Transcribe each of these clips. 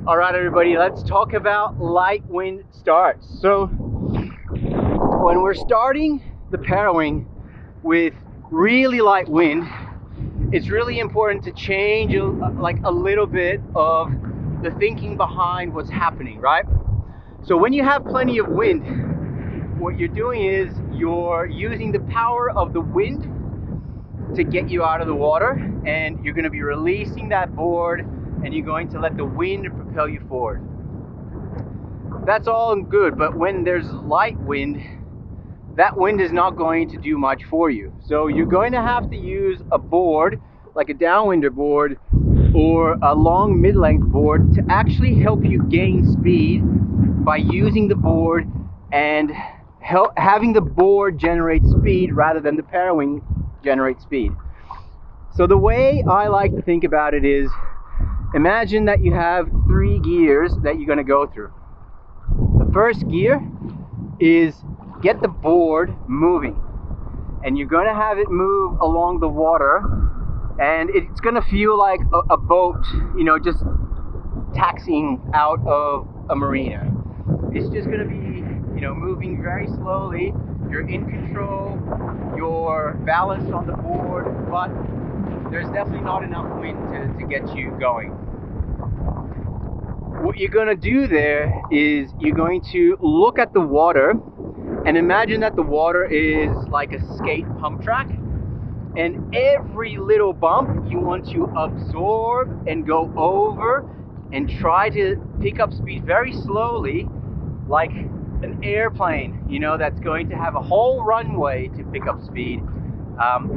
All right, everybody, let's talk about light wind starts. So when we're starting the Parawing with really light wind, it's really important to change like a little bit of the thinking behind what's happening, right? So when you have plenty of wind, what you're doing is you're using the power of the wind to get you out of the water, and you're going to be releasing that board, and you're going to let the wind propel you forward. That's all good, but when there's light wind, that wind is not going to do much for you. So you're going to have to use a board, like a downwinder board or a long mid-length board, to actually help you gain speed by using the board and having the board generate speed rather than the Parawing generate speed. So the way I like to think about it is, imagine that you have 3 gears that you're going to go through. The first gear is get the board moving, and you're going to have it move along the water, and it's going to feel like a boat, just taxiing out of a marina. It's just going to be, moving very slowly. You're in control, you're balanced on the board, but there's definitely not enough wind to get you going. What you're going to do there is you're going to look at the water and imagine that the water is like a skate pump track, and every little bump you want to absorb and go over and try to pick up speed very slowly, like an airplane, that's going to have a whole runway to pick up speed.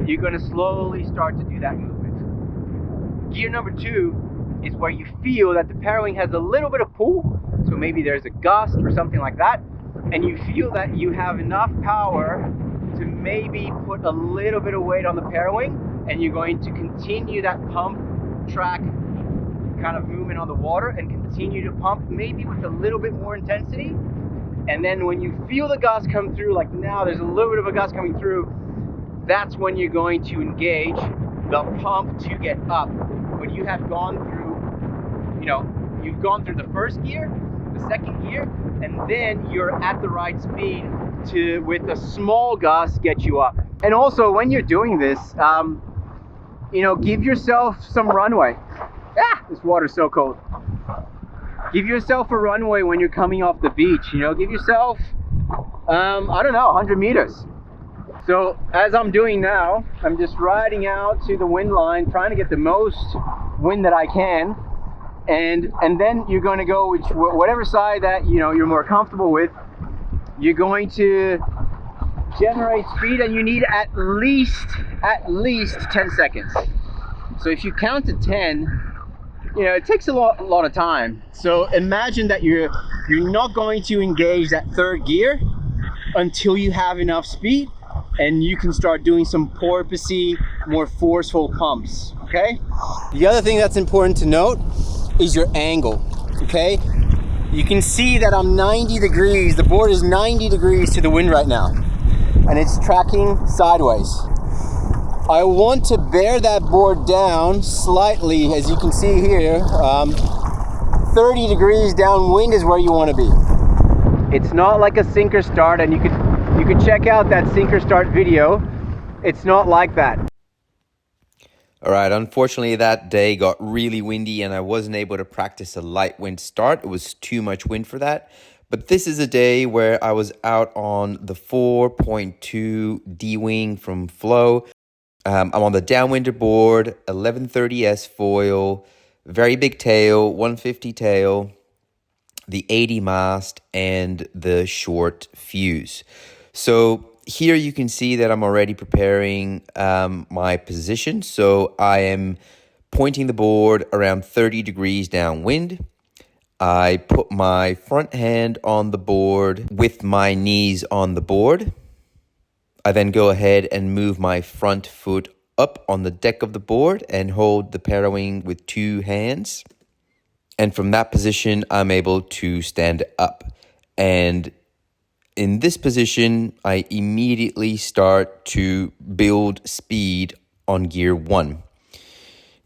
You're going to slowly start to do that movement. Gear number 2 is where you feel that the Parawing has a little bit of pull, so maybe there's a gust or something like that, and you feel that you have enough power to maybe put a little bit of weight on the Parawing, and you're going to continue that pump track kind of movement on the water and continue to pump, maybe with a little bit more intensity. And then when you feel the gust come through, like now there's a little bit of a gust coming through, that's when you're going to engage the pump to get up. But you have gone through, you've gone through the first gear, the second gear, and then you're at the right speed to, with a small gust, get you up. And also when you're doing this, give yourself some runway. This water's so cold. Give yourself a runway when you're coming off the beach. Give yourself, 100 meters. So as I'm doing now, I'm just riding out to the wind line, trying to get the most wind that I can. And then you're going to go with whatever side that you're more comfortable with. You're going to generate speed, and you need at least 10 seconds. So if you count to 10, it takes a lot of time. So imagine that you're not going to engage that third gear until you have enough speed, and you can start doing some porpoisey, more forceful pumps. Okay. The other thing that's important to note is your angle. Okay. You can see that I'm 90 degrees. The board is 90 degrees to the wind right now, and it's tracking sideways. I want to bear that board down slightly, as you can see here. 30 degrees downwind is where you want to be. It's not like a sinker start, and you could check out that sinker start video. It's not like that. All right, unfortunately that day got really windy and I wasn't able to practice a light wind start. It was too much wind for that. But this is a day where I was out on the 4.2 D-wing from Flow. I'm on the downwinder board, 1130S foil, very big tail, 150 tail, the 80 mast, and the short fuse. So here you can see that I'm already preparing my position. So I am pointing the board around 30 degrees downwind. I put my front hand on the board with my knees on the board. I then go ahead and move my front foot up on the deck of the board and hold the Parawing with 2 hands. And from that position, I'm able to stand up. And in this position, I immediately start to build speed on gear 1.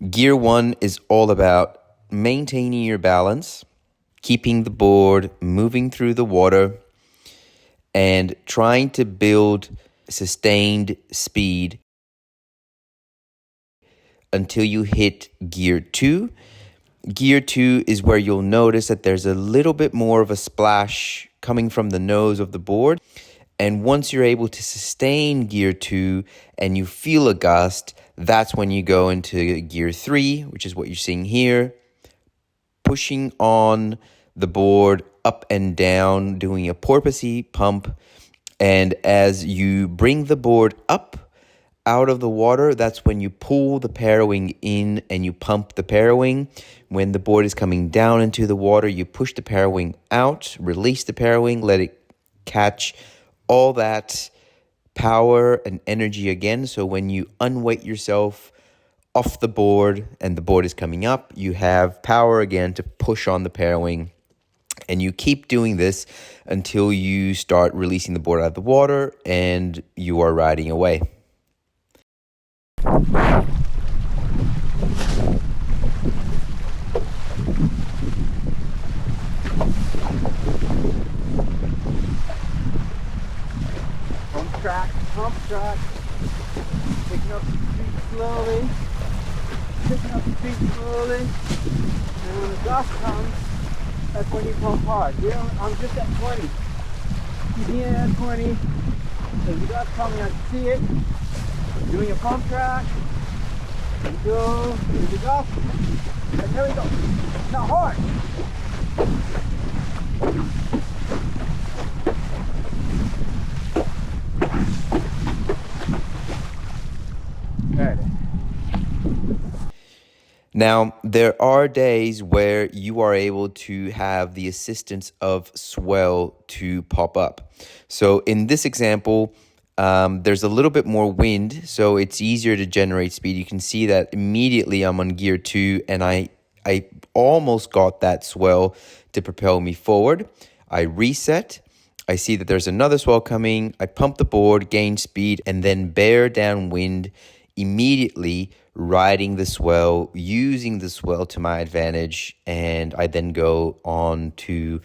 Gear 1 is all about maintaining your balance, keeping the board moving through the water, and trying to build sustained speed until you hit gear 2. Gear 2 is where you'll notice that there's a little bit more of a splash coming from the nose of the board. And once you're able to sustain gear 2 and you feel a gust, that's when you go into gear 3, which is what you're seeing here. Pushing on the board up and down, doing a porpoisey pump. And as you bring the board up out of the water, that's when you pull the Parawing in and you pump the Parawing. When the board is coming down into the water, you push the Parawing out, release the Parawing, let it catch all that power and energy again. So when you unweight yourself off the board and the board is coming up, you have power again to push on the Parawing. And you keep doing this until you start releasing the board out of the water and you are riding away. Pump track, picking up the speed slowly, and when the gust comes, that's when you pump hard. I'm just at 20. Keep me at 20. There's the gust coming, I can see it. Doing a pump track. Go, there's the gust. And there we go. Now hard. Now, there are days where you are able to have the assistance of swell to pop up. So in this example, there's a little bit more wind, so it's easier to generate speed. You can see that immediately I'm on gear 2, and I almost got that swell to propel me forward. I reset. I see that there's another swell coming. I pump the board, gain speed, and then bear downwind immediately, riding the swell, using the swell to my advantage, and I then go on to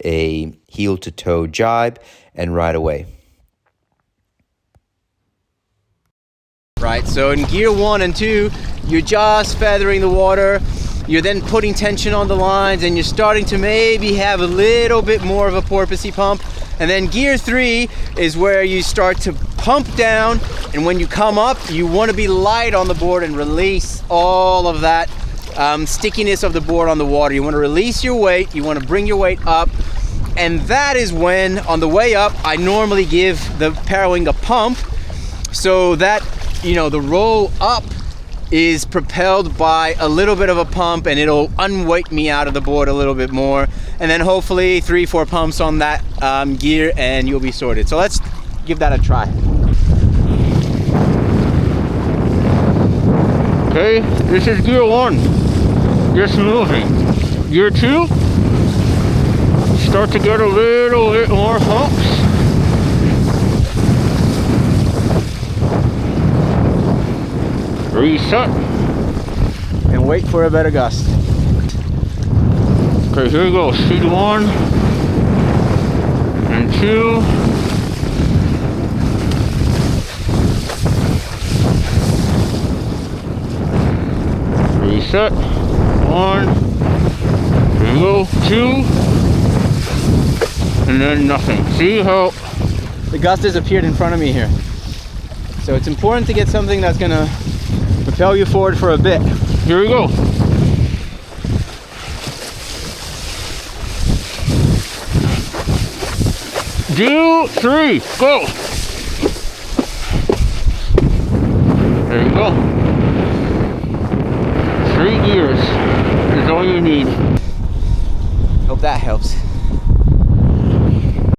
a heel-to-toe jibe and ride away. Right, so in gear 1 and 2, you're just feathering the water. You're then putting tension on the lines, and you're starting to maybe have a little bit more of a porpoisey pump. And then gear 3 is where you start to pump down, and when you come up, you want to be light on the board and release all of that stickiness of the board on the water. You want to release your weight, you want to bring your weight up, and that is when, on the way up, I normally give the Parawing a pump, so that, you know, the roll up is propelled by a little bit of a pump, and it'll unweight me out of the board a little bit more, and then hopefully 3-4 pumps on that gear and you'll be sorted. So let's give that a try. Okay, this is gear 1, just moving. Gear 2, start to get a little bit more humps. Reset. And wait for a better gust. Okay, here we go. Speed 1 and 2. Reset. 1. Here we go. 2. And then nothing. See how The gust has appeared in front of me here. So it's important to get something that's gonna propel you forward for a bit. here we go. Gear 3, go. There you go. 3 gears is all you need. Hope that helps.